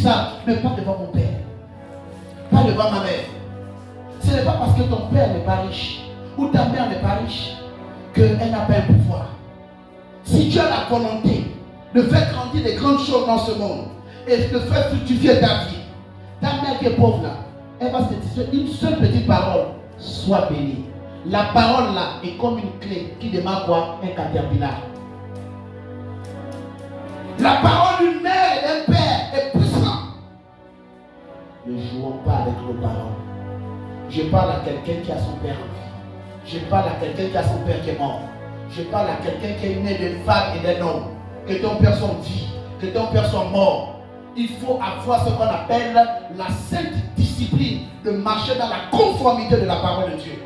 ça, mais pas devant mon père. Pas devant ma mère. Ce n'est pas parce que ton père n'est pas riche ou ta mère n'est pas riche qu'elle n'a pas un pouvoir. Si tu as la volonté de faire grandir des grandes choses dans ce monde et de faire fructifier ta vie, ta mère qui est pauvre là, elle va se dire une seule petite parole, sois bénie. La parole là est comme une clé qui démarre quoi? Un caterpillar. La parole d'une mère et d'un père est puissante. Ne jouons pas avec nos paroles. Je parle à quelqu'un qui a son père en vie. Je parle à quelqu'un qui a son père qui est mort. Je parle à quelqu'un qui est né d'une femme et d'un homme. Que ton père soit en vie, que ton père soit mort. Il faut avoir ce qu'on appelle la sainte discipline de marcher dans la conformité de la parole de Dieu.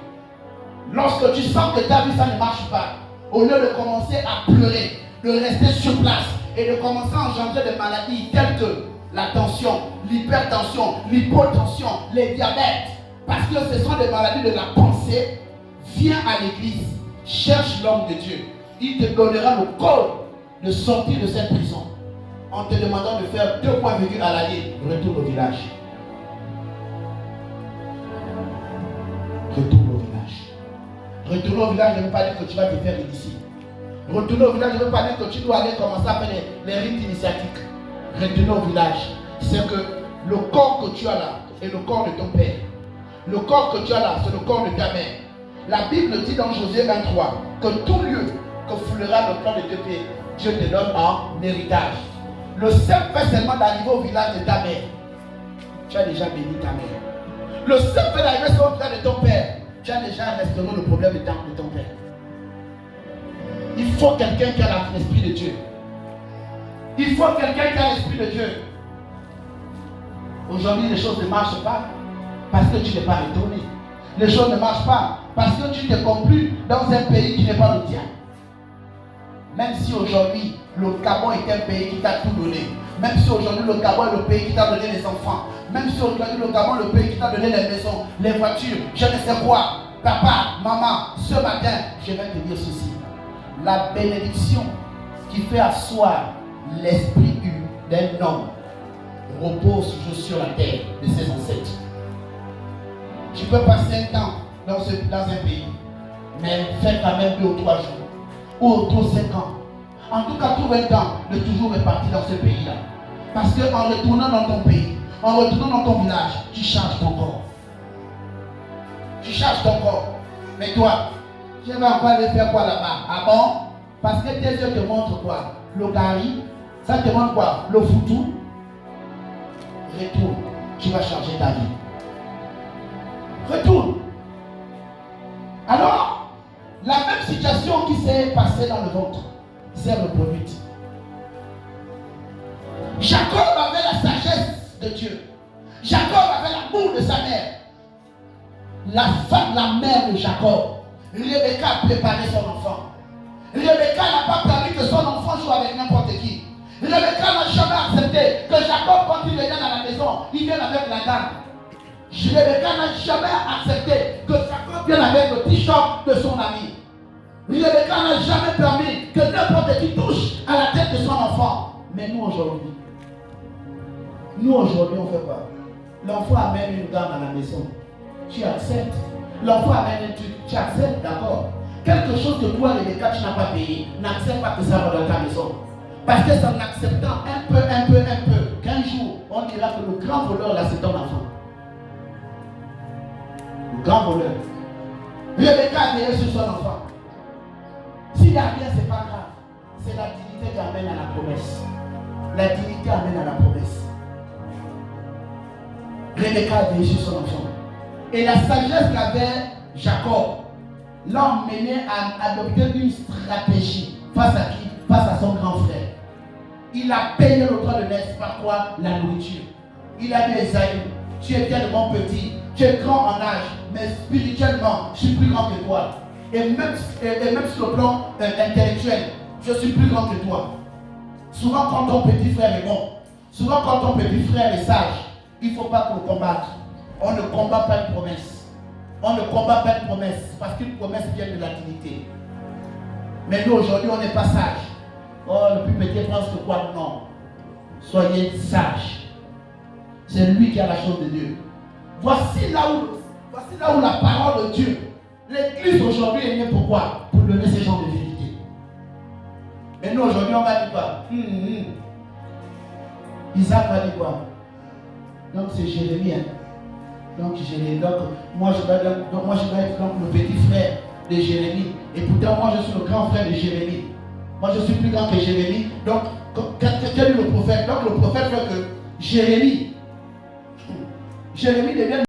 Lorsque tu sens que ta vie ça ne marche pas, au lieu de commencer à pleurer, de rester sur place et de commencer à engendrer des maladies telles que la tension, l'hypertension, l'hypotension, les diabètes, parce que ce sont des maladies de la pensée, viens à l'église, cherche l'homme de Dieu. Il te donnera le code de sortir de cette prison en te demandant de faire 2 points virgule à l'année. Retourne au village. Retourne au village. Retourner au village ne veut pas dire que tu vas te faire ici. Retourner au village ne veut pas dire que tu dois aller commencer à faire les rites initiatiques. Retourner au village, c'est que le corps que tu as là est le corps de ton père. Le corps que tu as là, c'est le corps de ta mère. La Bible dit dans Josué 23 que tout lieu que foulera le plan de tes pieds, Dieu te donne en héritage. Le seul fait seulement d'arriver au village de ta mère, tu as déjà béni ta mère. Le seul fait d'arriver sur le village de ton père, tu as déjà restauré le problème de ton père. Il faut quelqu'un qui a l'esprit de Dieu. Il faut quelqu'un qui a l'esprit de Dieu. Aujourd'hui, les choses ne marchent pas parce que tu n'es pas retourné. Les choses ne marchent pas parce que tu t'es compris dans un pays qui n'est pas le tien. Même si aujourd'hui, le Gabon est un pays qui t'a tout donné. Même si aujourd'hui, le Gabon est le pays qui t'a donné les enfants. Même si aujourd'hui, le Gabon est le pays qui t'a donné les maisons, les voitures, je ne sais quoi. Papa, maman, ce matin, je vais te dire ceci. La bénédiction qui fait asseoir l'esprit d'un homme repose toujours sur la terre de ses ancêtres. Tu peux passer un temps dans un pays, mais faire quand même 2 ou 3 jours, ou autour 5 ans. En tout cas, trouve un temps de toujours repartir dans ce pays-là. Parce qu'en retournant dans ton pays, en retournant dans ton village, tu charges ton corps. Tu charges ton corps. Mais toi, tu vas encore aller faire quoi là-bas? Ah bon? Parce que tes yeux te montrent quoi? Le gari, ça te montre quoi? Le foutou. Retourne, tu vas changer ta vie. Retourne. Alors, la même situation qui s'est passée dans le ventre s'est reproduite. Jacob avait la sagesse de Dieu. Jacob avait l'amour de sa mère. La mère de Jacob, Rebecca a préparé son enfant. Rebecca n'a pas permis que son enfant joue avec n'importe qui. Rebecca n'a jamais accepté que Jacob, quand il vient dans la maison, il vienne avec la dame. Rebecca n'a jamais accepté que Jacob vienne avec le t-shirt de son ami. Rebecca n'a jamais permis que n'importe qui touche à la tête de son enfant. Mais nous aujourd'hui, on fait quoi? L'enfant amène une dame à la maison. Tu acceptes. L'enfant amène un truc. Tu acceptes, d'accord. Quelque chose que toi, Rebecca, tu n'as pas payé. N'accepte pas que ça va dans ta maison. Parce que c'est en acceptant un peu, qu'un jour, on dira que le grand voleur là, c'est ton enfant. Le grand voleur. Rebecca a veillé sur son enfant. S'il n'y a rien, ce n'est pas grave. C'est la dignité qui amène à la promesse. La dignité amène à la promesse. Rebecca a veillé sur son enfant. Et la sagesse qu'avait Jacob l'a emmené à adopter une stratégie face à qui? Face à son grand frère. Il a payé le droit de naissance par quoi? La nourriture. Il a dit à Esaïe, tu es tellement petit, tu es grand en âge, mais spirituellement, je suis plus grand que toi. Et même sur le plan intellectuel, je suis plus grand que toi. Souvent quand ton petit frère est bon, souvent quand ton petit frère est sage, il ne faut pas qu'on le combatte. On ne combat pas une promesse. On ne combat pas une promesse parce qu'une promesse vient de la dignité. Mais nous aujourd'hui, on n'est pas sage. Oh, le plus petit pense que quoi? Non. Soyez sages. C'est lui qui a la chose de Dieu. Voici là où la parole de Dieu. L'église aujourd'hui est née pourquoi? Pour donner ces genres de vérité. Mais nous aujourd'hui on va dire quoi? Isaac va dire quoi? Donc c'est Jérémie. Donc moi je dois être donc, le petit frère de Jérémie. Et pourtant moi je suis le grand frère de Jérémie. Moi je suis plus grand que Jérémie. Donc quel est le prophète? Donc le prophète fait que Jérémie devient